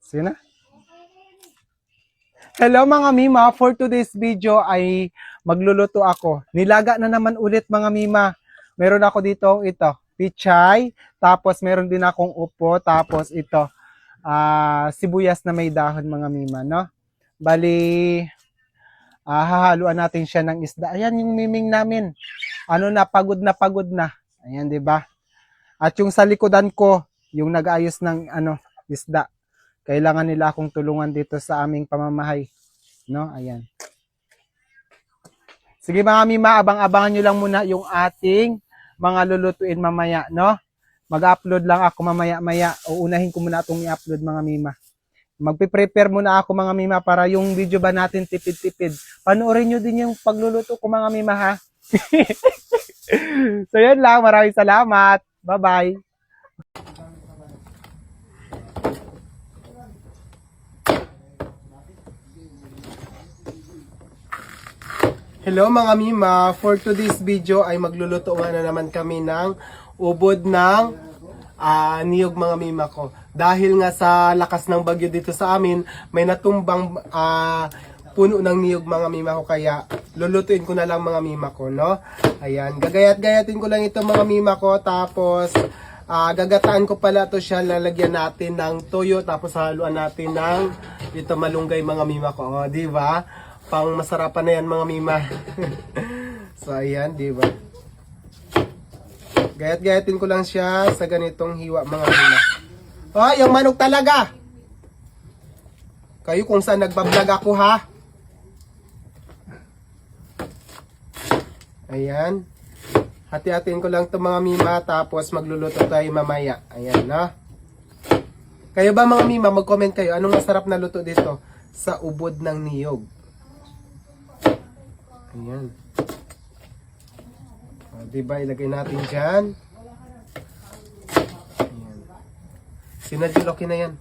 Sige na. Hello mga Mima, for today's video ay magluluto ako. Nilaga na naman ulit mga Mima. Meron ako dito ito, pichay, tapos meron din akong upo, tapos ito, sibuyas na may dahon mga Mima, no? Bali, hahaluan natin siya ng isda. Ayan yung miming namin. Ano na, pagod na pagod na. Ayan, di ba? At yung sa likodan ko, yung nag-ayos ng isda. Kailangan nila akong tulungan dito sa aming pamamahay. No? Ayan. Sige mga Mima, abang-abangan nyo lang muna yung ating mga lulutuin mamaya, no? Mag-upload lang ako mamaya-maya. Uunahin ko muna itong i-upload mga Mima. Magpe-prepare muna ako mga Mima para yung video ba natin tipid-tipid. Panoorin nyo din yung pagluluto ko mga Mima ha. So yun lang, maraming salamat. Bye-bye. Hello mga Mima, for today's video ay magluluto nga na naman kami ng ubod ng niyog mga Mima ko. Dahil nga sa lakas ng bagyo dito sa amin, may natumbang puno ng niyog mga Mima ko, kaya lulutuin ko na lang mga Mima ko, no? Ayan, gagayat-gayatin ko lang ito mga Mima ko, tapos gagataan ko pala to siya, lalagyan natin ng toyo, tapos haluan natin ng ito malunggay mga Mima ko, o, di ba? Pang masarapan na yan mga Mima. So ayan, di ba? Gayat-gayatin ko lang siya sa ganitong hiwa mga Mima. Oh, yung manok talaga. Kayo kung saan nagbablog ako ha. Ayan. Hati-hatiin ko lang 'to mga Mima, tapos magluluto tayo mamaya. Ayan na. Kayo ba mga Mima, mag-comment kayo anong masarap na luto dito sa ubod ng niyog. Ayan. O, diba, ilagay natin dyan. Ayan. Sinadyo, okay na yan.